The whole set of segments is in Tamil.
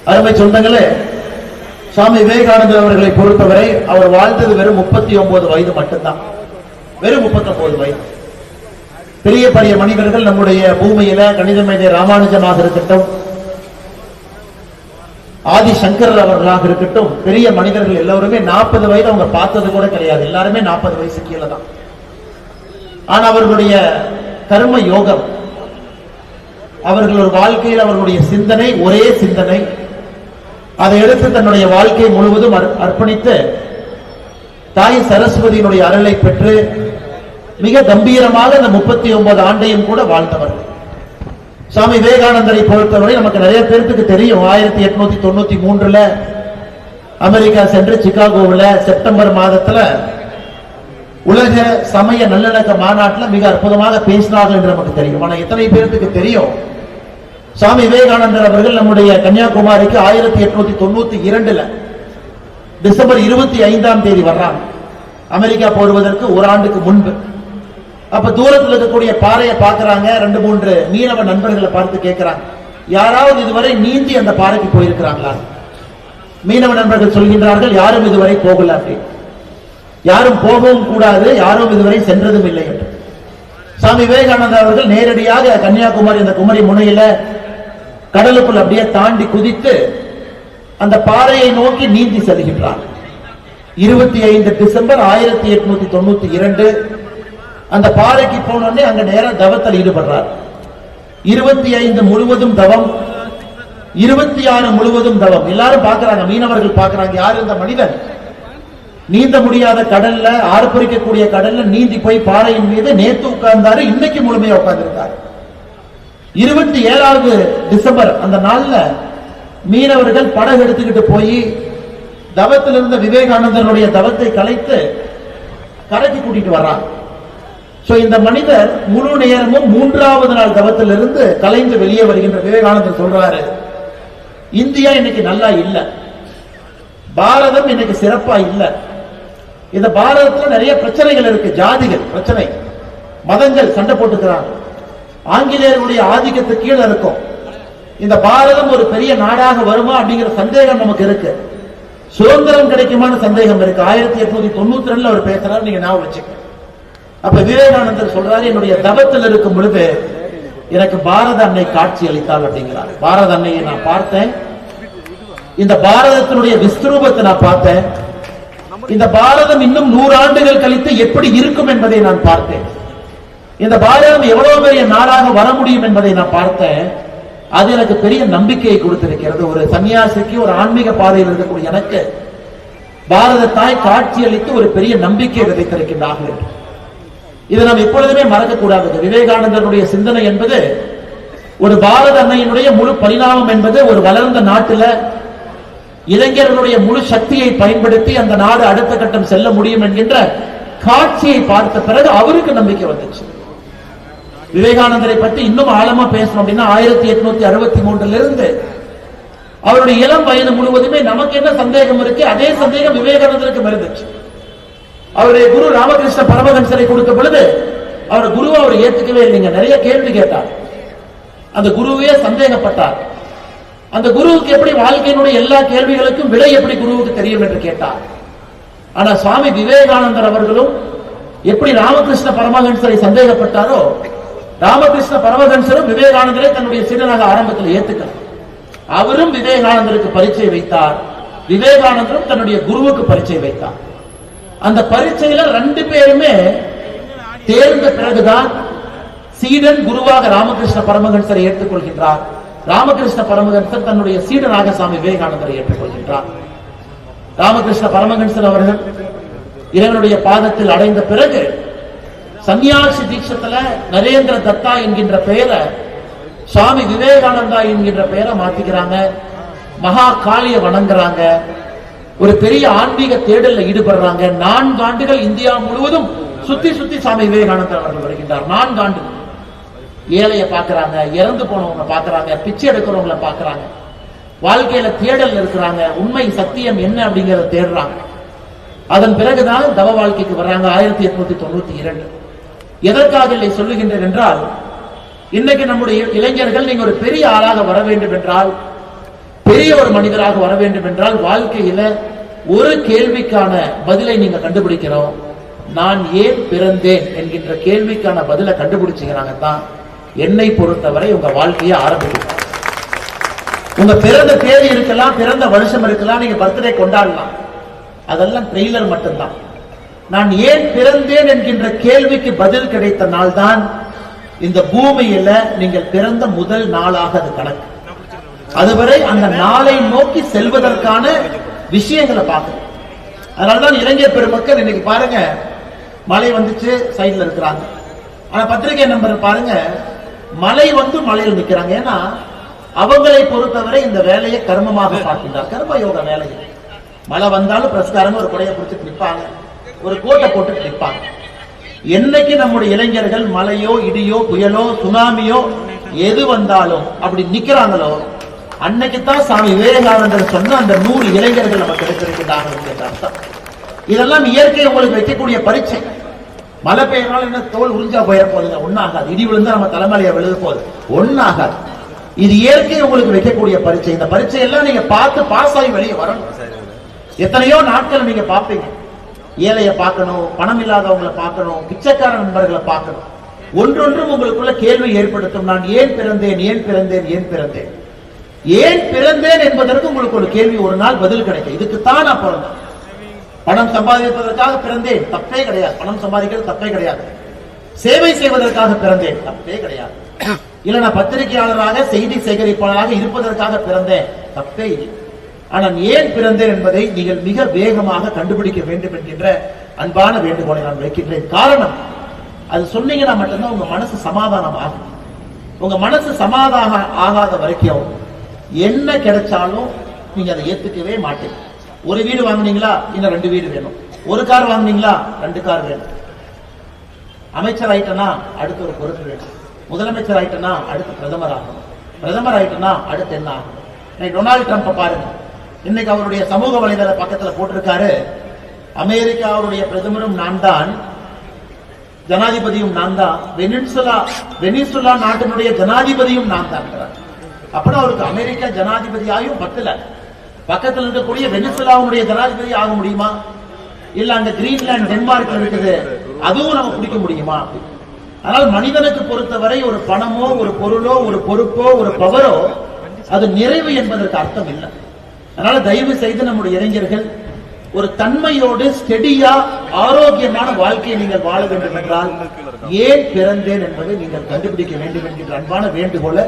அருமை சொந்தங்களே, சுவாமி விவேகானந்தர் அவர்களை பொறுத்தவரை அவர் வாழ்ந்தது வெறும் 39 வயது மட்டும்தான். வெறும் 39 வயது. பெரிய பெரிய மனிதர்கள் நம்முடைய பூமியில கணித மேதை ராமானுஜமாக இருக்கட்டும், ஆதி சங்கரர் அவர்களாக இருக்கட்டும், பெரிய மனிதர்கள் எல்லோருமே 40 வயது அவங்க பார்த்தது கூட கிடையாது. எல்லாருமே 40 வயசு கீழே தான். ஆனா அவர்களுடைய கர்ம யோகம், அவர்கள் ஒரு வாழ்க்கையில் அவர்களுடைய சிந்தனை ஒரே சிந்தனை, அதை எடுத்து தன்னுடைய வாழ்க்கை முழுவதும் அர்ப்பணித்து தாய் சரஸ்வதியினுடைய அருளை பெற்று மிக கம்பீரமாக இந்த 39 ஆண்டையும் கூட வாழ்ந்தவர்கள். சுவாமி விவேகானந்தரை பொறுத்தவரை நமக்கு நிறைய பேருக்கு தெரியும். 1893 அமெரிக்கா சென்று சிகாகோவில் செப்டம்பர் மாதத்துல உலக சமய நல்லிணக்க மாநாட்டில் மிக அற்புதமாக பேசினார்கள் என்று நமக்கு தெரியும். ஆனா எத்தனை பேருக்கு தெரியும் சுவாமி விவேகானந்தர் அவர்கள் நம்முடைய கன்னியாகுமரிக்கு 1892 டிசம்பர் 25 வர்றாங்க. அமெரிக்கா போடுவதற்கு ஒரு ஆண்டுக்கு முன்பு. அப்ப தூரத்தில் இருக்கக்கூடிய பாறையை பார்க்கிறாங்க. 2-3 மீனவ நண்பர்களை பார்த்து கேட்கிறாங்க, யாராவது இதுவரை நீந்தி அந்த பாறைக்கு போயிருக்கிறாங்களா? மீனவ நண்பர்கள் சொல்கின்றார்கள், யாரும் இதுவரை போகல. அப்படி யாரும் போகவும் கூடாது, யாரும் இதுவரை சென்றதும் இல்லை என்று. சுவாமி விவேகானந்தர் அவர்கள் நேரடியாக கன்னியாகுமரி அந்த குமரி முனையில கடலுக்குள் அப்படியே தாண்டி குதித்து அந்த பாறையை நோக்கி நீந்தி செல்கின்றார். 25 டிசம்பர் 1892 அந்த பாறைக்கு போனோடனே அங்க நேரம் தவத்தில் ஈடுபடுறார். 25 முழுவதும் தவம், 26 முழுவதும் தவம். எல்லாரும் பாக்குறாங்க, மீனவர்கள் பாக்குறாங்க, யார் இந்த மனிதன் நீந்த முடியாத கடல்ல, ஆர்ப்பரிக்கக்கூடிய கடல்ல நீந்தி போய் பாறையின் மீது நேத்து உட்கார்ந்தாரு, இன்னைக்கு முழுமையா உட்கார்ந்திருக்காரு. 27 டிசம்பர் அந்த நாள்ல மீனவர்கள் படகு எடுத்துக்கிட்டு போய் தவத்தில் இருந்த விவேகானந்தருடைய தவத்தை கலைத்து கரைக்கு கூட்டிட்டு வர்றாங்க. இந்த மனிதர் முழு நேரமும் 3வது நாள் தவத்திலிருந்து கலைந்து வெளியே வருகின்ற விவேகானந்தர் சொல்றாரு, இந்தியா இன்னைக்கு நல்லா இல்ல, பாரதம் இன்னைக்கு சிறப்பா இல்ல. இந்த பாரதத்துல நிறைய பிரச்சனைகள் இருக்கு. ஜாதிகள் பிரச்சனை, மதங்கள் சண்டை போட்டுக்கிறாங்க, ஆங்கிலேயர்களுடைய ஆதிக்கத்துக்கு கீழே இருக்கும். இந்த பாரதம் ஒரு பெரிய நாடாக வருமா அப்படிங்கிற சந்தேகம் நமக்கு இருக்கு. சுதந்திரம் கிடைக்குமான சந்தேகம் இருக்கு. 1892 அவர் பேசுறாரு, நீங்க ஞாபகம் வச்சுக்க. அப்ப விவேகானந்தர் சொல்றாரு, என்னுடைய தவத்தில் இருக்கும் பொழுது எனக்கு பாரத அன்னை காட்சி அளித்தாள் அப்படிங்கிறார். பாரத அன்னையை நான் பார்த்தேன், இந்த பாரதத்தினுடைய விஸ்வரூபத்தை நான் பார்த்தேன், இந்த பாரதம் இன்னும் 100 ஆண்டுகள் கழித்து எப்படி இருக்கும் என்பதை நான் பார்த்தேன், இந்த பாரதம் எவ்வளவு பெரிய நாடாக வர முடியும் என்பதை நான் பார்த்தேன். அது எனக்கு பெரிய நம்பிக்கையை கொடுத்திருக்கிறது. ஒரு சன்னியாசிக்கு, ஒரு ஆன்மீக பாதையில் இருக்கக்கூடிய எனக்கு பாரத தாய் காட்சி அளித்து ஒரு பெரிய நம்பிக்கை விதைத்திருக்கின்றார்கள். இதை நாம் எப்பொழுதுமே மறக்க கூடாது. விவேகானந்தருடைய சிந்தனை என்பது ஒரு பாரத அன்னையினுடைய முழு பரிணாமம் என்பது ஒரு வளர்ந்த நாட்டில் இளைஞர்களுடைய முழு சக்தியை பயன்படுத்தி அந்த நாடு அடுத்த கட்டம் செல்ல முடியும் என்கின்ற காட்சியை பார்த்த பிறகு அவருக்கு நம்பிக்கை வந்துச்சு. விவேகானந்தரை பற்றி இன்னும் ஆழமா பேசணும் அப்படின்னா 1863 அவருடைய இளம் வயது முழுவதுமே நமக்கு என்ன சந்தேகம் இருக்கு, அதே சந்தேகம் விவேகானந்தருக்கு இருந்துச்சு. அவருடைய குரு ராமகிருஷ்ண பரமஹம்சரை கொடுத்த பொழுது அவர் குருவை அவர் ஏத்துக்கவே இல்லைங்க. நிறைய கேள்வி கேட்டார், அந்த குருவே சந்தேகப்பட்டார். அந்த குருவுக்கு எப்படி வாழ்க்கையினுடைய எல்லா கேள்விகளுக்கும் விடை எப்படி குருவுக்கு தெரியும் என்று கேட்டார். ஆனா சுவாமி விவேகானந்தர் அவர்களும் எப்படி ராமகிருஷ்ண பரமஹம்சரை சந்தேகப்பட்டாரோ, ராமகிருஷ்ண பரமஹம்சரும் விவேகானந்தரை தன்னுடைய சீடனாக ஆரம்பத்தில் ஏத்துக்கிறார். அவரும் விவேகானந்தருக்கு பரீட்சை வைத்தார், விவேகானந்தரும் தன்னுடைய குருவுக்கு பரீட்சை வைத்தார். அந்த பரீட்சையில 2 பேருமே தேர்ந்த பிறகுதான் சீடன் குருவாக ராமகிருஷ்ண பரமஹம்சரை ஏற்றுக்கொள்கின்றார். ராமகிருஷ்ண பரமஹம்சர் தன்னுடைய சீடனாக சுவாமி விவேகானந்தரை ஏற்றுக்கொள்கின்றார். ராமகிருஷ்ண பரமஹம்சர் அவர்கள் இறைவனுடைய பாதத்தில் அடைந்த பிறகு சன்னியாசி தீட்சத்துல நரேந்திர தத்தா என்கின்ற பெயரை சுவாமி விவேகானந்தா என்கின்ற பெயரை மாத்திக்கிறாங்க. மகா காளிய வணங்குறாங்க, ஒரு பெரிய ஆன்மீக தேடல்ல ஈடுபடுறாங்க. 4 ஆண்டுகள் இந்தியா முழுவதும் சுத்தி சுத்தி சுவாமி விவேகானந்தர் அவர்கள் வருகின்றார். 4 ஆண்டுகள் ஏழைய பாக்குறாங்க, இறந்து போனவங்க பாக்குறாங்க, பிச்சை எடுக்கிறவங்களை பாக்குறாங்க, வாழ்க்கையில தேடல் இருக்கிறாங்க, உண்மை சத்தியம் என்ன அப்படிங்கறத தேடுறாங்க. அதன் பிறகுதான் தவ வாழ்க்கைக்கு வர்றாங்க. 1892 எதற்காக இல்லை சொல்லுகின்றேன் என்றால், இன்னைக்கு நம்முடைய இளைஞர்கள் நீங்க ஒரு பெரிய ஆளாக வர வேண்டும் என்றால் பெரிய ஒரு மனிதராக வர வேண்டும் என்றால் வாழ்க்கையில ஒரு கேள்விக்கான பதிலை நீங்க கண்டுபிடிக்கிறோம். நான் ஏன் பிறந்தேன் என்கின்ற கேள்விக்கான பதிலை கண்டுபிடிச்சீங்கன்னாங்க தான் என்னை பொறுத்தவரை உங்க வாழ்க்கையை ஆரம்பிக்கும். உங்க பிறந்த தேதி இருக்கலாம், பிறந்த வருஷம் இருக்கலாம், நீங்க பர்த்டே கொண்டாடலாம், அதெல்லாம் ட்ரெய்லர் மட்டும்தான். நான் ஏன் பிறந்தேன் என்கின்ற கேள்விக்கு பதில் கிடைத்த நாள் தான் இந்த பூமியில நீங்கள் பிறந்த முதல் நாளாக அது கணக்கு. அதுவரை அந்த நாளை நோக்கி செல்வதற்கான விஷயங்களை பார்க்கணும். அதனாலதான் இளைஞர் பெருமக்கள் இன்னைக்கு பாருங்க, மழை வந்துச்சு சைட்ல இருக்கிறாங்க, ஆனா பத்திரிகை நம்பர் பாருங்க மழை வந்து மழையில் நிக்கிறாங்க. ஏன்னா அவங்களை பொறுத்தவரை இந்த வேலையை கர்மமாக பார்க்கின்றார், கர்ம யோக வேலையை. மழை வந்தாலும் பிரஸ்காரங்க ஒரு கொடையை பிடிச்சிட்டு நிற்பாங்க, ஒரு கோட்டை போட்டு நிற்பாங்க. என்னைக்கு நம்முடைய இளைஞர்கள் மழையோ இடியோ புயலோ சுனாமியோ எது வந்தாலும் அப்படி நிக்கிறாங்களோ அன்னைக்குத்தான் சாமி விவேகானந்தர் சொன்ன அந்த 100 இளைஞர்கள் நமக்கு எடுத்திருக்கிறார்கள். இதெல்லாம் இயற்கை உங்களுக்கு வைக்கக்கூடிய பரீட்சை. மழை பெய்யனால என்ன தோல் உறிஞ்சா போயிட போகுதுங்க, ஒன்னாகாது. இடி விழுந்தா நம்ம தலைமையில விழுத போகுது, ஒன்னாகாது. இது இயற்கை உங்களுக்கு வைக்கக்கூடிய பரீட்சை. இந்த பரீட்சை எல்லாம் நீங்க பார்த்து பாஸ் ஆகி வெளியே வரணும். எத்தனையோ நாட்கள் நீங்க பார்ப்பீங்க, ஏழைய பார்க்கணும், பணம் இல்லாதவங்களை பார்க்கணும், பிச்சைக்கார நண்பர்களை பார்க்கணும். ஒன்றொன்றும் உங்களுக்குள்ள கேள்வி ஏற்படுத்தும். நான் ஏன் பிறந்தேன், ஏன் பிறந்தேன், ஏன் பிறந்தேன், ஏன் பிறந்தேன் என்பதற்கு உங்களுக்கு ஒரு கேள்வி ஒரு நாள் பதில் கிடைக்கும். இதுக்குத்தான் நான் பிறந்தேன், பணம் சம்பாதிப்பதற்காக பிறந்தேன், தப்பே கிடையாது. பணம் சம்பாதிக்கிறது தப்பே கிடையாது. சேவை செய்வதற்காக பிறந்தேன், தப்பே கிடையாது. இல்ல நான் பத்திரிகையாளராக செய்தி சேகரிப்பாளராக இருப்பதற்காக பிறந்தேன், தப்பே இல்லை. ஆனால் ஏன் பிறந்தேன் என்பதை நீங்கள் மிக வேகமாக கண்டுபிடிக்க வேண்டும் என்கின்ற அன்பான வேண்டுகோளை நான் வைக்கின்றேன். காரணம், அது சொன்னீங்கன்னா மட்டும்தான் உங்க மனசு சமாதானம் ஆகும். உங்க மனசு சமாதானம் ஆகாத வரைக்கும் என்ன கிடைச்சாலும் நீங்க அதை ஏத்துக்கவே மாட்டீங்க. ஒரு வீடு வாங்குனீங்களா, இன்னும் 2 வீடு வேணும். ஒரு கார் வாங்குனீங்களா, 2 கார் வேணும். அமைச்சர் ஆயிட்டனா அடுத்து ஒரு பொறுப்பு வேணும். முதலமைச்சர் ஆயிட்டனா அடுத்து பிரதமர் ஆகணும். பிரதமர் ஆயிட்டனா அடுத்து என்ன ஆகணும்? டொனால்டு ட்ரம்ப் பாருங்க, இன்னைக்கு அவருடைய சமூக வலைதள பக்கத்துல போட்டிருக்காரு, அமெரிக்காவுடைய பிரதமரும் நான் தான், ஜனாதிபதியும் நான் தான், வெனிசுலா நாட்டினுடைய ஜனாதிபதியும் நான் தான். அப்படின்னா அவருக்கு அமெரிக்கா ஜனாதிபதியாயும் பத்தல, பக்கத்தில் இருக்கக்கூடிய வெனிசுலாவுடைய ஜனாதிபதி ஆக முடியுமா? இல்ல அங்க கிரீன்லாந்து டென்மார்க் இருக்குது, அதுவும் நம்ம பிடிக்க முடியுமா? அதனால் மனிதனுக்கு பொறுத்தவரை ஒரு பணமோ ஒரு பொருளோ ஒரு பொறுப்போ ஒரு பவரோ அது நிறைவு என்பதற்கு அர்த்தம் இல்லை. அதனால தயவு செய்து நம்முடைய இளைஞர்கள் ஒரு தன்மையோடு ஸ்டெடியா ஆரோக்கியமான வாழ்க்கையை நீங்கள் வாழ வேண்டும் என்றால் ஏன் பிறந்தேன் என்பதை நீங்கள் கண்டுபிடிக்க வேண்டும் என்கின்ற அன்பான வேண்டுகோளை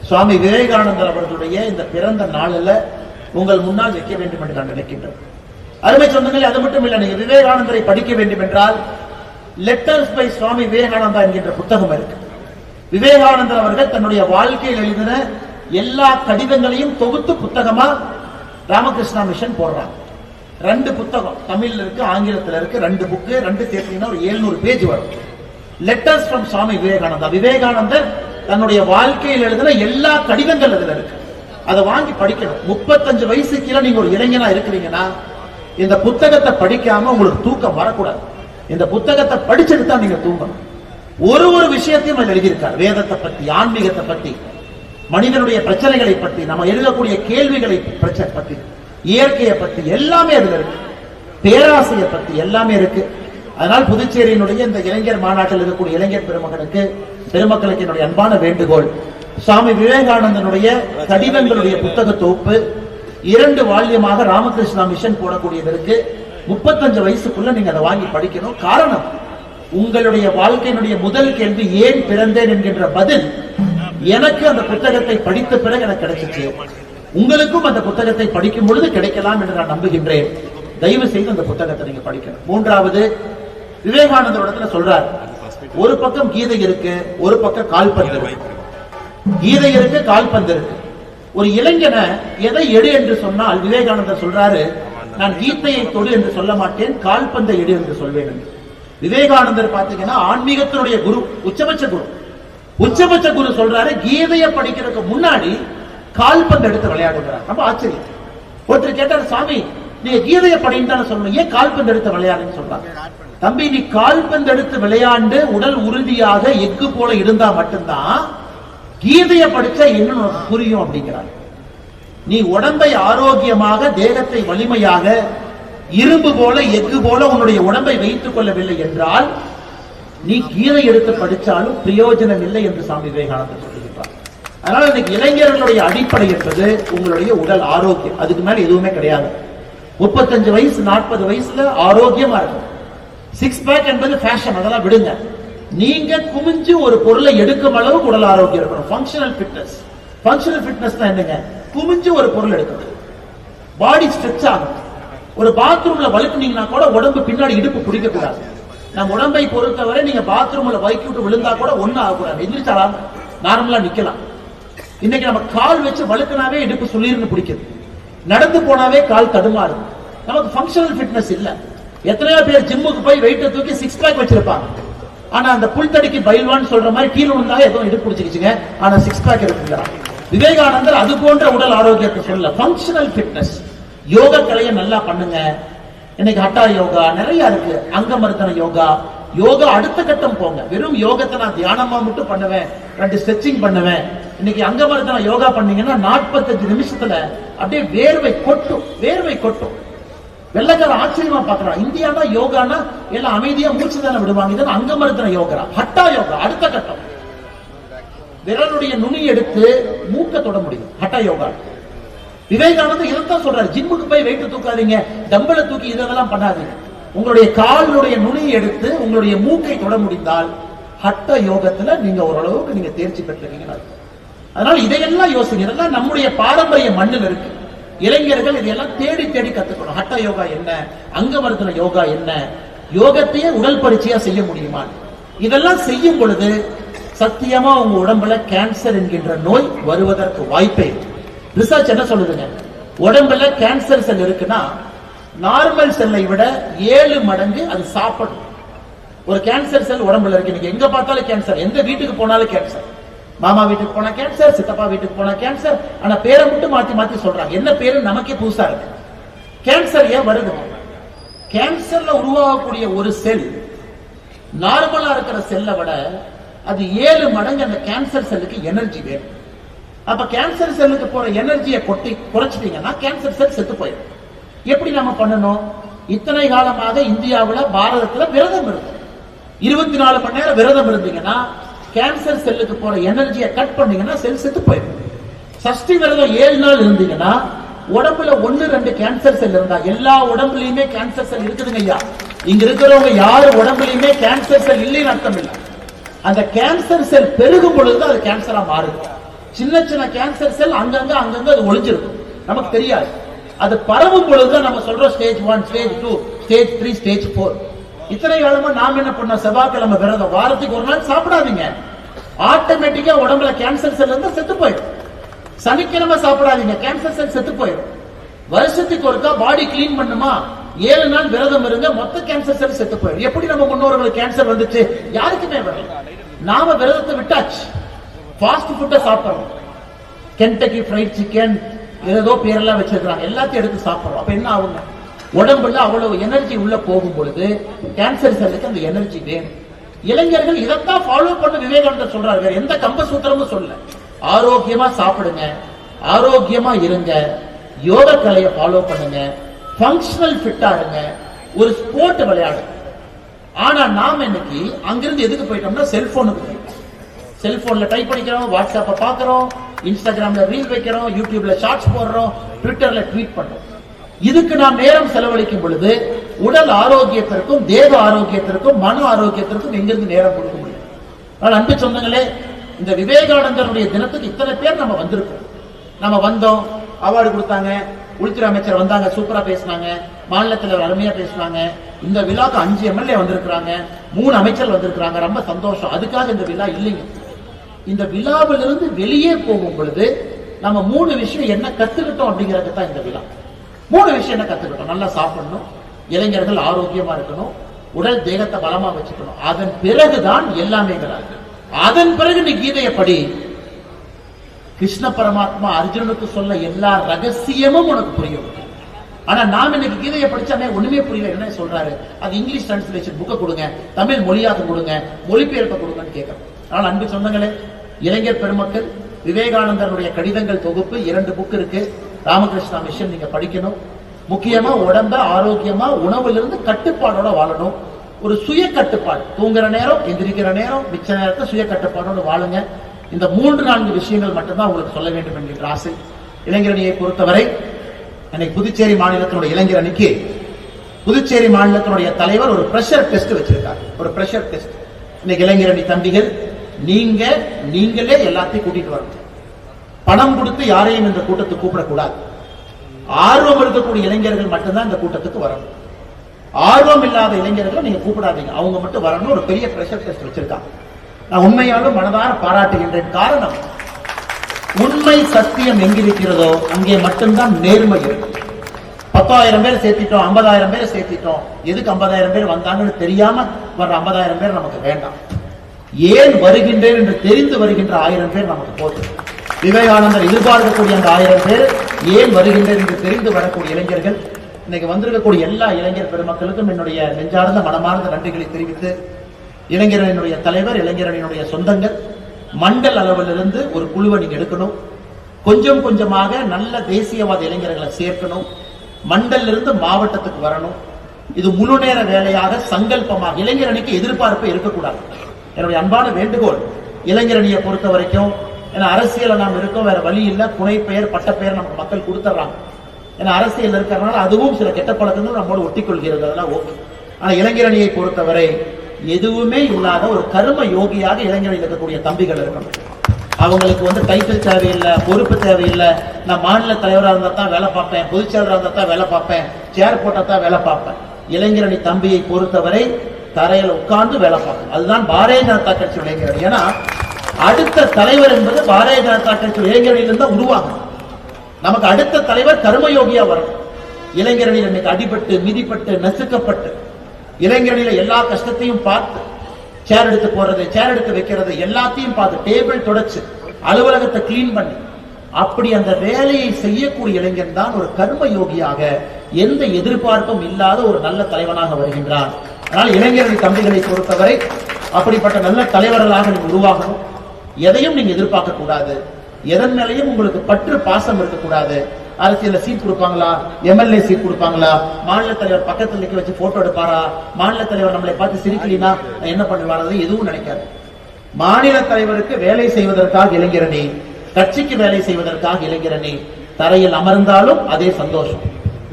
சுவாமி விவேகானந்தர் அவர்களுடைய இந்த பிறந்த நாளில் உங்கள் முன்னால் வைக்க வேண்டும் என்று நான் நினைக்கின்றேன். அருமை சொந்தங்களே, அது மட்டும் இல்லை, நீங்க விவேகானந்தரை படிக்க வேண்டும் என்றால் லெட்டர்ஸ் பை சுவாமி விவேகானந்தா என்கின்ற புத்தகம் இருக்கு. விவேகானந்தர் அவர்கள் தன்னுடைய வாழ்க்கையில் எழுதின எல்லா கடிதங்களையும் தொகுத்து புத்தகமா ராமகிருஷ்ணா மிஷன் போடுறாங்க. 2 புத்தகம் தமிழ்ல இருக்கு, ஆங்கிலத்தில் இருக்கு. 2 புக்கு, 2 சேர்த்தீங்கன்னா ஒரு 700 பேஜ் வரும். Letters from Swami Vivekananda. விவேகானந்தர் தன்னுடைய வாழ்க்கையில் எழுதின எல்லா கடிதங்கள் அதுல இருக்கு. அதை வாங்கி படிக்கணும். 35 வயசு கீழே நீங்க ஒரு இளைஞனா இருக்கிறீங்கன்னா இந்த புத்தகத்தை படிக்காம உங்களுக்கு தூக்கம் வரக்கூடாது. இந்த புத்தகத்தை படிச்சுட்டு தான் நீங்க தூங்கணும். ஒரு விஷயத்தையும் எழுதியிருக்கார். வேதத்தை பத்தி, ஆன்மீகத்தை பத்தி, மனிதனுடைய பிரச்சனைகளை பத்தி, நம்ம எழுதக்கூடிய கேள்விகளை பத்தி, இயற்கையை பத்தி எல்லாமே அதுல இருக்கு. பேராசையை பத்தி எல்லாமே இருக்கு. அதனால் புதுச்சேரியினுடைய இந்த இளைஞர் மாநாட்டில் இருக்கக்கூடிய இளைஞர் பெருமக்களுக்கு என்னுடைய அன்பான வேண்டுகோள், சுவாமி விவேகானந்தனுடைய கடிதங்களுடைய புத்தக தொகுப்பு 2 வால்யமாக ராமகிருஷ்ணா மிஷன் போடக்கூடியதற்கு 35 வயசுக்குள்ள நீங்க அதை வாங்கி படிக்கணும். காரணம், உங்களுடைய வாழ்க்கையினுடைய முதல் கேள்வி ஏன் பிறந்தேன் என்கின்ற பதில் எனக்கு அந்த புத்தகத்தை படித்த பிறகு எனக்கு கிடைச்சிச்சு. உங்களுக்கும் அந்த புத்தகத்தை படிக்கும் பொழுது கிடைக்கலாம் என்று நான் நம்புகின்றேன். தயவு செய்து அந்த புத்தகத்தை நீங்க படிக்கணும். 3வது, விவேகானந்தர் இடத்துல சொல்றார், ஒரு பக்கம் கீதை இருக்கு, ஒரு பக்கம் கால்பந்து இருக்கு. கீதை இருக்கு, கால்பந்து இருக்கு. ஒரு இளைஞனை எதை எடு என்று சொன்னால் விவேகானந்தர் சொல்றாரு, நான் கீதையை தொடு என்று சொல்ல மாட்டேன், கால்பந்தை எடு என்று சொல்வேன். விவேகானந்தர் பாத்தீங்கன்னா ஆன்மீகத்தினுடைய குரு, உச்சபட்ச குரு சொல்றாரு, கீதையை படிக்கிறதுக்கு முன்னாடி கால்பந்து எடுத்து விளையாடுகிறார். ரொம்ப ஆச்சரியம். ஒருத்தர் கேட்டார், சாமி நீங்க கீதையை படின்னு தானே சொல்லணும், ஏன் கால்பந்து எடுத்து விளையாடுன்னு சொல்றாங்க. தம்பி, நீ கால்பந்து எடுத்து விளையாண்டு உடல் உறுதியாக எஃகு போல இருந்தா மட்டும்தான் கீதையை படிச்சா என்ன புரியும் அப்படிங்கிறார். நீ உடம்பை ஆரோக்கியமாக, தேகத்தை வலிமையாக, இரும்பு போல எஃகு போல உன்னுடைய உடம்பை வைத்துக் கொள்ளவில்லை என்றால் நீ கீதை எடுத்து படிச்சாலும் பிரயோஜனம் இல்லை என்று சாமி விவேகானந்தர் சொல்லுகிறார். அதனால இன்னைக்கு இளைஞர்களுடைய அடிப்படை என்பது உங்களுடைய உடல் ஆரோக்கியம். அதுக்கு மேல எதுவுமே கிடையாது. 35 வயசு 40 வயசுல ஆரோக்கியமா இருக்கும். 6 பேக் என்பது ஃபேஷன், அதெல்லாம் விடுங்க. நீங்க குமிஞ்சு ஒரு பொருளை எடுக்கும் அளவுக்கு உடல் ஆரோக்கியம் இருக்கணும். Functional fitness. ஃபங்க்ஷனல் ஃபிட்னஸ் என்னங்க? குமிஞ்சு ஒரு பொருள் எடுக்கிறது, பாடி ஸ்ட்ரெச் ஆகும். ஒரு பாத்ரூம்ல வழுக்குனீங்கன்னா கூட உடம்பு பின்னாடி இடுப்பு பிடிக்க கூடாது. நம்ம உடம்பை பொறுத்தவரை நீங்க பாத்ரூம்ல வைக்கி விட்டு விழுந்தா கூட ஒன்னும் ஆகக்கூடாது. எந்திரிச்சாலாம் நார்மலா நிக்கலாம். இன்னைக்கு நம்ம கால் வச்சு வழுக்கினாவே இடுப்பு சொல்லிருந்து பிடிக்குது, நடந்து போனாவே கால் தடுமாறுது. நமக்கு ஃபங்க்ஷனல் ஃபிட்னஸ் இல்ல. எத்தனையோ பேர் ஜிம்முக்கு போய் வெயிட்டை தூக்கி 6 பேக் வச்சிருப்பாங்க. ஆனா அந்த புல்தடிக்கு பயில்வான் சொல்ற மாதிரி கீழே விழுந்தா ஏதோ இடுப்பு பிடிச்சிக்கிச்சுங்க, ஆனா 6 பேக் இருக்குங்க. விவேகானந்தர் அது போன்ற உடல் ஆரோக்கியத்தை சொல்ல. Functional fitness. யோக கலையை நல்லா பண்ணுங்க. இன்னைக்கு ஹட்டா யோகா நிறைய இருக்கு, அங்கமர்தன யோகா. யோகா அடுத்த கட்டம் போங்க. வெறும் யோகத்தை நான் தியானமா மட்டும் பண்ணுவேன், 2 ஸ்ட்ரெச்சிங் பண்ணுவேன். இன்னைக்கு அங்கமர்தன யோகா பண்ணீங்கன்னா 45 நிமிஷத்துல அப்படியே வேர்வை கொட்டும், வேர்வை கொட்டும். வெள்ளக்கார ஆச்சரியமா பாக்குறான். இந்தியானா யோகானா எல்லாம் அமைதியா மூச்சு தானே விடுவாங்க. இதெல்லாம் அங்கமர்தன யோகா, ஹட்டா யோகா அடுத்த கட்டம். விரலுடைய நுனி எடுத்து மூக்க தொட முடியும் ஹட்டா யோகா. விவேகானந்தர் இதைத்தான் சொல்றாரு. ஜிம்முக்கு போய் வெயிட் தூக்காதீங்க, டம்பளை தூக்கி இதெல்லாம் பண்ணாதீங்க. உங்களுடைய காலுடைய நுனியை எடுத்து உங்களுடைய மூக்கை தொட முடிந்தால் ஹட்ட யோகத்துல நீங்க ஓரளவுக்கு நீங்க தேர்ச்சி பெற்றிருக்கீங்க. அதனால இதையெல்லாம் யோசிங்க. இதெல்லாம் நம்முடைய பாரம்பரிய மண்ணில் இருக்கு. இளைஞர்கள் இதையெல்லாம் தேடி தேடி கத்துக்கணும். ஹட்ட யோகா என்ன, அங்கமர்தன யோகா என்ன, யோகத்தையே உடல் பரிச்சையா செய்ய முடியுமா? இதெல்லாம் செய்யும் பொழுது சத்தியமா உங்க உடம்புல கேன்சர் என்கின்ற நோய் வருவதற்கு வாய்ப்பே. ரிசர்ச் என்ன சொல்லுதுங்க? உடம்புல கேன்சர் செல் இருக்குன்னா நார்மல் செல்லை விட 7 மடங்கு அது சாப்பிடும். ஒரு கேன்சர் செல் உடம்புல இருக்கு. நீங்க எங்க பார்த்தாலும் கேன்சர், எந்த வீட்டுக்கு போனாலும் கேன்சர். மாமா வீட்டுக்கு போனா கேன்சர், சித்தப்பா வீட்டுக்கு போனா கேன்சர். ஆனா பேரை மட்டும் மாத்தி மாத்தி சொல்றாங்க. என்ன பேரு நமக்கே புதுசா இருக்கு. கேன்சர் ஏன் வருது? கேன்சர்ல உருவாகக்கூடிய ஒரு செல் நார்மலா இருக்கிற செல்லை விட அது 7 மடங்கு அந்த கேன்சர் செல்லுக்கு எனர்ஜி வேணும். அப்ப கேன்சர் செல்லுக்கு போற எனர்ஜியை குறைச்சிட்டீங்கன்னா கேன்சர் செல் செத்து போயிடும். எப்படி நம்ம பண்ணணும்? இத்தனை காலமாக இந்தியாவில் பாரதத்துல விரதம் இருக்கு. 24 மணி நேரம் விரதம் இருந்தீங்கன்னா கேன்சர் செல்லுக்கு போற எனர்ஜியை கட் பண்ணீங்கன்னா செல் செத்து போயிடும். சஷ்டி விரதம் 7 நாள் இருந்தீங்கன்னா உடம்புல 1-2 கேன்சர் செல் இருந்தா எல்லா உடம்புலயுமே கேன்சர் செல் இருக்குதுங்க ஐயா. இங்க இருக்கிறவங்க யாரு உடம்புலயுமே கேன்சர் செல் இல்லைன்னு அர்த்தம் இல்லை. அந்த கேன்சர் செல் பெருகும் பொழுதுதான் அது கேன்சரா மாறுது. சின்ன சின்ன கேன்சர் செல் அங்கங்க அது ஒளிஞ்சிருக்கும், நமக்கு தெரியாது. அது பரவும் பொழுதுதான் நம்ம சொல்றோம் ஸ்டேஜ் 1, ஸ்டேஜ் 2, ஸ்டேஜ் 3, ஸ்டேஜ் 4. இத்தனை காலமா நாம என்ன பண்ண? செவ்வாய்க்கிழமை விரதம், வாரத்துக்கு ஒரு நாள் சாப்பிடாதீங்க. ஆட்டோமேட்டிக்கா உடம்புல கேன்சர் செல் இருந்தா செத்து போயிடும். சனிக்கிழமை சாப்பிடாதீங்க, கேன்சர் செல் செத்து போயிடும். வருஷத்துக்கு ஒருக்கா பாடி கிளீன் பண்ணுமா, 7 நாள் விரதம் இருங்க, மொத்த கேன்சர் செல் செத்து போயிடும். எப்படி நம்ம முன்னோர்களுக்கு கேன்சர் வந்துச்சு? யாருக்குமே வரல. நாம விரதத்தை விட்டாச்சு, ஃபாஸ்ட் ஃபுட்டை சாப்பிடுறோம். கென்டக்கி ஃப்ரைட் சிக்கன் ஏதோ பேரெல்லாம் வச்சிருக்காங்க, எல்லாத்தையும் எடுத்து சாப்பிடுறோம். அப்ப என்ன ஆகுங்க? உடம்புல அவ்வளவு எனர்ஜி உள்ள போகும் பொழுது கேன்சர் செல்லுக்கு அந்த எனர்ஜி வேணும். இளைஞர்கள் இதைத்தான் ஃபாலோ பண்ண விவேகானந்தர் சொல்றாரு. வேற எந்த கம்ப சூத்திரமும் சொல்ல. ஆரோக்கியமா சாப்பிடுங்க, ஆரோக்கியமா இருங்க, யோக கலையை ஃபாலோ பண்ணுங்க, ஃபங்க்ஷனல் ஃபிட்டா இருங்க, ஒரு ஸ்போர்ட் விளையாடுங்க. ஆனா நாம இன்னைக்கு அங்கிருந்து எதுக்கு போயிட்டோம்னா செல்போனுக்கு போயிட்டோம். செல்போன்ல டைப் பண்ணிக்கிறோம், வாட்ஸ்அப்ப பாக்குறோம், இன்ஸ்டாகிராம்ல ரீல் வைக்கிறோம், யூடியூப்ல ஷார்ட்ஸ் போடுறோம், ட்விட்டர்ல ட்வீட் பண்றோம். இதுக்கு நாம் நேரம் செலவழிக்கும் பொழுது உடல் ஆரோக்கியத்திற்கும் தேக ஆரோக்கியத்திற்கும் மன ஆரோக்கியத்திற்கும் எங்கிருந்து நேரம் கொடுக்க முடியும்? ஆனால் அன்பு சொந்தங்களே, இந்த விவேகானந்தருடைய தினத்துக்கு இத்தனை பேர் நம்ம வந்திருக்கோம். நம்ம வந்தோம், அவார்டு கொடுத்தாங்க, உள்துறை அமைச்சர் வந்தாங்க, சூப்பரா பேசினாங்க, மாநில தலைவர் அருமையா பேசினாங்க. இந்த விழாக்கு 5 எம்எல்ஏ வந்திருக்கிறாங்க, 3 அமைச்சர் வந்திருக்கிறாங்க. ரொம்ப சந்தோஷம். அதுக்காக இந்த விழா இல்லைங்க. இந்த விழாவிலிருந்து வெளியே போகும் பொழுது நம்ம 3 விஷயம் என்ன கத்துக்கிட்டோம் அப்படிங்கிறது தான் இந்த விழா. 3 விஷயம் என்ன கத்துக்கிட்டோம்? நல்லா சாப்பிடணும், இளைஞர்கள் ஆரோக்கியமா இருக்கணும், உடல் தேகத்தை பலமா வச்சுக்கணும். அதன் பிறகுதான் எல்லாமே. அதன் பிறகு நீ கீதையை படி. கிருஷ்ண பரமாத்மா அர்ஜுனனுக்கு சொல்ல எல்லா ரகசியமும் உனக்கு புரியும். ஆனா நாம இன்னைக்கு கீதையை படிச்சாமே ஒண்ணுமே புரியல. என்ன சொல்றாரு? அது இங்கிலீஷ் டிரான்ஸ்லேஷன் புக்கை கொடுங்க, தமிழ் மொழியாக கொடுங்க, மொழிபெயர்ப்பை கொடுங்கன்னு கேட்கறோம். ஆனால் அன்பு சொந்தங்களே, இளைஞர் பெருமக்கள், விவேகானந்தருடைய கடிதங்கள் தொகுப்பு 2 புக் இருக்கு. ராமகிருஷ்ணா மிஷன் நீங்க படிக்கணும். முக்கியமா உடம்ப ஆரோக்கியமா உணவுல கட்டுப்பாடோட வாழணும். ஒரு சுய கட்டுப்பாடு, தூங்குற நேரம் எந்திரிக்கிற நேரம் மிச்ச நேரத்தை சுய கட்டுப்பாடோடு வாழுங்க. இந்த 3-4 விஷயங்கள் மட்டும்தான் உங்களுக்கு சொல்ல வேண்டும் என்கின்ற ஆசை. இளைஞரணியை பொறுத்தவரை இன்னைக்கு புதுச்சேரி மாநிலத்தினுடைய இளைஞரணிக்கு புதுச்சேரி மாநிலத்தினுடைய தலைவர் ஒரு பிரஷர் டெஸ்ட் வச்சிருக்காரு. ஒரு பிரஷர் டெஸ்ட். இன்னைக்கு இளைஞரணி தம்பிகள் நீங்களே எல்லாத்தையும் கூட்டிட்டு வரணும். பணம் கொடுத்து யாரையும் இந்த கூட்டத்துக்கு கூப்பிடக்கூடாது. ஆர்வம் இருக்கக்கூடிய இளைஞர்கள் மட்டும்தான் இந்த கூட்டத்துக்கு வரணும். ஆர்வம் இல்லாத இளைஞர்களை நீங்க கூப்பிடாதீங்க, அவங்க மட்டும் வரணும். ஒரு பெரிய பிரஷர் டெஸ்ட் வச்சிருக்காங்க. நான் உண்மையாலும் மனதார பாராட்டுகின்றேன். காரணம், உண்மை சத்தியம் எங்கிருக்கிறதோ அங்கே மட்டும்தான் நேர்மை இருக்கு. 10,000 பேர் சேர்த்திட்டோம், 50,000 பேர் சேர்த்திட்டோம், எதுக்கு 50,000 பேர் வந்தாங்கன்னு தெரியாம வர்ற 50,000 பேர் நமக்கு வேண்டாம். ஏன் வருகின்றேன் என்று தெரிந்து வருகின்ற 1000 பேர் நமக்கு போதும். விவேகானந்தர் எதிர்பார்க்கக்கூடிய அந்த 1000 பேர் ஏன் வருகின்றேன் என்று தெரிந்து வரக்கூடிய இளைஞர்கள். இன்னைக்கு வந்திருக்கக்கூடிய எல்லா இளைஞர் பெருமக்களுக்கும் என்னுடைய நெஞ்சார்ந்த மனமார்ந்த நன்றிகளை தெரிவித்து, இளைஞரணியினுடைய தலைவர், இளைஞரணியினுடைய சொந்தங்கள், மண்டல் அளவிலிருந்து ஒரு குழுவை நீங்க எடுக்கணும். கொஞ்சம் கொஞ்சமாக நல்ல தேசியவாத இளைஞர்களை சேர்க்கணும். மண்டல இருந்து மாவட்டத்துக்கு வரணும். இது முழு நேர வேலையாக சங்கல்பமாக இளைஞரணிக்கு எதிர்பார்ப்பு இருக்கக்கூடாது. என்னுடைய அன்பான வேண்டுகோள், இளைஞரணியை பொறுத்த வரைக்கும், ஏன்னா அரசியல நாம் இருக்கோம், வேற வழி இல்ல. புனை பெயர் பட்ட பெயர் நமக்கு மக்கள் கொடுத்துறாங்க. ஏன்னா அரசியல் இருக்கிறதுனால அதுவும் சில கெட்ட பழக்கங்கள் நம்மோடு ஒட்டி கொள்கிறது. அதெல்லாம் ஓகே. ஆனா இளைஞரணியை பொறுத்தவரை எதுவுமே இல்லாத ஒரு கர்ம யோகியாக இளைஞரில் இருக்கக்கூடிய தம்பிகள் இருக்கணும். அவங்களுக்கு டைட்டில் தேவையில்லை, பொறுப்பு தேவையில்லை. நான் மாநில தலைவராக இருந்தா தான் வேலை பார்ப்பேன், பொதுச் செயலராக இருந்தா தான் வேலை பார்ப்பேன், சேர் போட்டா தான் வேலை பார்ப்பேன். இளைஞரணி தம்பியை பொறுத்தவரை தரையில் உட்கார்ந்து வேலை பார்க்கணும். அதுதான் பாரதிய ஜனதா கட்சி இளைஞரணி. ஏன்னா அடுத்த தலைவர் என்பது பாரதிய ஜனதா கட்சி இளைஞரணியிலிருந்து தான் உருவாகும். நமக்கு அடுத்த தலைவர் கர்மயோகியா வரணும். இளைஞரணியில் இன்னைக்கு அடிபட்டு மிதிப்பட்டு நசுக்கப்பட்டு இளைஞரணியில எல்லா கஷ்டத்தையும் பார்த்து, சேர் எடுத்து போறது, சேர் எடுத்து வைக்கிறது, எல்லாத்தையும் பார்த்து, டேபிள் தொடச்சு, அலுவலகத்தை கிளீன் பண்ணி, அப்படி அந்த வேலையை செய்யக்கூடிய இளைஞன் தான் ஒரு கர்ம யோகியாக எந்த எதிர்பார்ப்பும் இல்லாத ஒரு நல்ல தலைவனாக வருகின்றான். அதனால் இளைஞரணி தம்பிகளை பொறுத்தவரை அப்படிப்பட்ட நல்ல தலைவர்களாக நீங்க உருவாகணும். எதையும் நீங்க எதிர்பார்க்க கூடாது. எதன் மேலையும் உங்களுக்கு பற்று பாசம் இருக்கக்கூடாது. அரசியல சீட் கொடுப்பாங்களா, எம்எல்ஏ சீட் கொடுப்பாங்களா, மாநில தலைவர் பக்கத்தில் நிக்க வச்சு போட்டோ எடுப்பாரா, மாநில தலைவர் நம்மளை பார்த்து சிரிக்கலினா என்ன பண்ணுவாரு, எதுவும் நினைக்காது. மாநில தலைவருக்கு வேலை செய்வதற்காக இளைஞரணி, கட்சிக்கு வேலை செய்வதற்காக இளைஞரணி. தரையில் அமர்ந்தாலும் அதே சந்தோஷம்,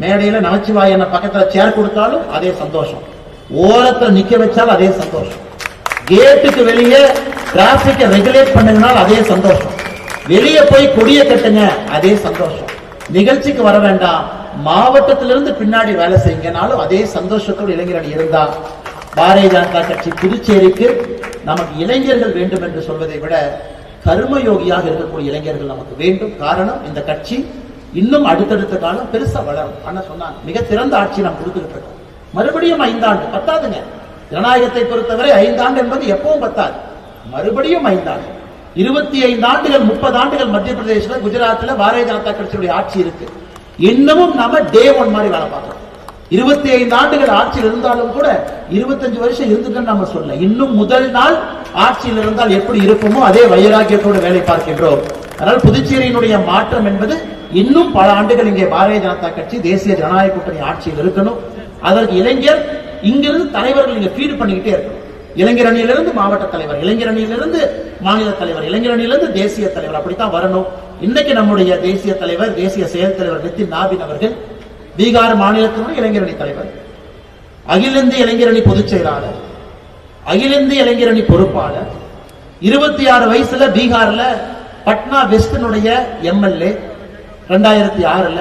மேடையில நமச்சிவாய் என்ன பக்கத்துல சேர் கொடுத்தாலும் அதே சந்தோஷம், ஓரத்துல நிக்க வச்சாலும் அதே சந்தோஷம், கேட்டுக்கு வெளியே டிராபிக் ரெகுலேட் பண்ணுங்கனாலும் அதே சந்தோஷம், வெளியே போய் கொடிய கட்டுங்க அதே சந்தோஷம், நிகழ்ச்சிக்கு வர வேண்டாம் மாவட்டத்திலிருந்து பின்னாடி வேலை செய்யுங்கனாலும் அதே சந்தோஷத்தோடு இளைஞரணி இருந்தா, பாரதிய ஜனதா கட்சி புதுச்சேரிக்கு நமக்கு இளைஞர்கள் வேண்டும் என்று சொல்வதை விட கர்மயோகியாக இருக்கக்கூடிய இளைஞர்கள் நமக்கு வேண்டும். காரணம், இந்த கட்சி இன்னும் அடுத்தடுத்த காலம் பெருசா வளரும். அண்ணா சொன்னாங்க, மிக சிறந்த ஆட்சி நாம் கொடுத்துட்டு இருக்கோம். மறுபடியும் 5 ஆண்டு பத்தாதுங்க. ஜனநாயகத்தை பொறுத்தவரை 5 ஆண்டு என்பது எப்பவும் பத்தாது. மறுபடியும் 5 ஆண்டு, 25 ஆண்டுகள் 30 ஆண்டுகள் மத்திய பிரதேசல, குஜராத்ல பாரதிய ஜனதா கட்சியுடைய ஆட்சி இருக்கு. இன்னமும் நாம டே 1 மாதிரி வேலை பார்க்கிறோம். 25 ஆண்டுகள் ஆட்சியில் இருந்தாலும் கூட 25 வருஷம் இருந்துட்டு நம்ம சொல்ல, இன்னும் முதல் நாள் ஆட்சியில் இருந்தால் எப்படி இருப்போமோ அதே வைராக்கியத்தோடு வேலை பார்க்கின்றோம். அதனால் புதுச்சேரியினுடைய மாற்றம் என்பது இன்னும் பல ஆண்டுகள் இங்கே பாரதிய ஜனதா கட்சி தேசிய ஜனநாயக கூட்டணி ஆட்சியில் இருக்கணும். அதற்கு இளைஞர் இங்கிருந்து தலைவர்கள் நீங்க ஃபீட் பண்ணிக்கிட்டே இருக்கணும். இளைஞர் அணியிலிருந்து மாவட்ட தலைவர், இளைஞர் அணியிலிருந்து மாநில தலைவர், இளைஞர் அணியிலிருந்து தேசிய தலைவர், அப்படித்தான் வரணும். இன்னைக்கு நம்முடைய தேசிய தலைவர், தேசிய செயல் தலைவர் நிதின் நாபின் அவர்கள் பீகார் மாநிலத்தினுடைய இளைஞரணி தலைவர், அகில இந்திய இளைஞரணி பொதுச் செயலாளர், அகில இந்திய இளைஞரணி பொறுப்பாளர், 26 வயசுல பீகார்ல பட்னா வெஸ்டினுடைய எம்எல்ஏ, 2006ல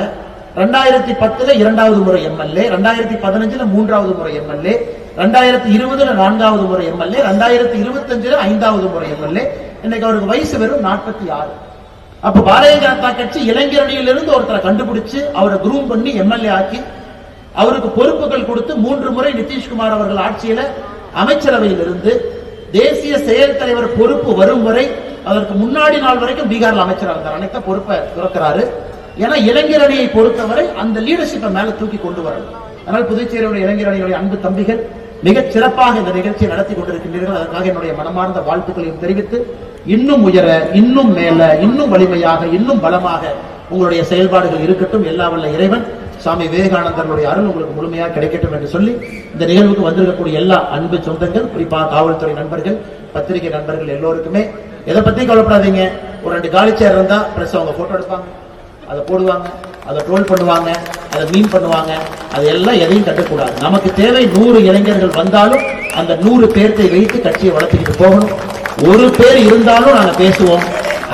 2010ல 2வது முறை எம்எல்ஏ, 2015ல 3வது முறை எம்எல்ஏ, 2020ல 4வது முறை எம்எல்ஏ, 2025ல 5வது முறை எம்எல்ஏ. இன்னைக்கு அவருக்கு வயசு வெறும் 46. அப்ப பாரதிய ஜனதா கட்சி இளைஞரணியிலிருந்து ஒருத்தரை கண்டுபிடிச்சு அவரை குரூம் பண்ணி எம்எல்ஏ ஆக்கி அவருக்கு பொறுப்புகள் கொடுத்து 3 முறை நிதிஷ்குமார் அவர்கள் ஆட்சியில அமைச்சரவையில் இருந்து தேசிய செயல் தலைவர் பொறுப்பு வரும் வரை, அதற்கு முன்னாடி நாள் வரைக்கும் பீகார்ல அமைச்சராக இருந்தார். அனைத்த பொறுப்பை துறக்கிறாரு. ஏன்னா இளைஞரணியை பொறுத்தவரை அந்த லீடர்ஷிப்பை மேல தூக்கி கொண்டு வரணும். அதனால் புதுச்சேரியுடைய இளைஞரணியுடைய அன்பு தம்பிகள் மிகச் சிறப்பாக இந்த நிகழ்ச்சியை நடத்தி கொண்டிருக்கின்றீர்கள். அதற்காக என்னுடைய மனமார்ந்த வாழ்த்துக்களையும் தெரிவித்து, இன்னும் உயர, இன்னும் மேல, இன்னும் வலிமையாக, இன்னும் பலமாக உங்களுடைய செயல்பாடுகள் இருக்கட்டும். எல்லா வல்ல இறைவன் சுவாமி விவேகானந்தருடைய அருள் உங்களுக்கு முழுமையாக கிடைக்கட்டும் என்று சொல்லி இந்த நிகழ்வுக்கு வந்திருக்கக்கூடிய எல்லா அன்பு சொந்தங்கள், குறிப்பாக காவல்துறை நண்பர்கள், பத்திரிகை நண்பர்கள் எல்லோருக்குமே எதை பத்தி கவலைப்படாதீங்க. ஒரு 2 காலி சேர் இருந்தா பிரஸ் அவங்க போட்டோ எடுப்பாங்க, அதை போடுவாங்க, அதை ட்ரோல் பண்ணுவாங்க, அதை மீன் பண்ணுவாங்க. அது எல்லாம் எதையும் கட்டக்கூடாது. நமக்கு தேவை 100 இளைஞர்கள் வந்தாலும் அந்த 100 பேர்த்தை வைத்து கட்சியை வளர்த்துக்கிட்டு போகணும். 1 பேர் இருந்தாலும் நாங்க பேசுவோம்,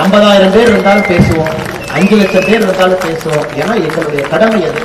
50,000 பேர் இருந்தாலும் பேசுவோம், 5 லட்சம் பேர் இருந்தாலும் பேசுவோம். ஏன்னா எங்களுடைய கடமை அது.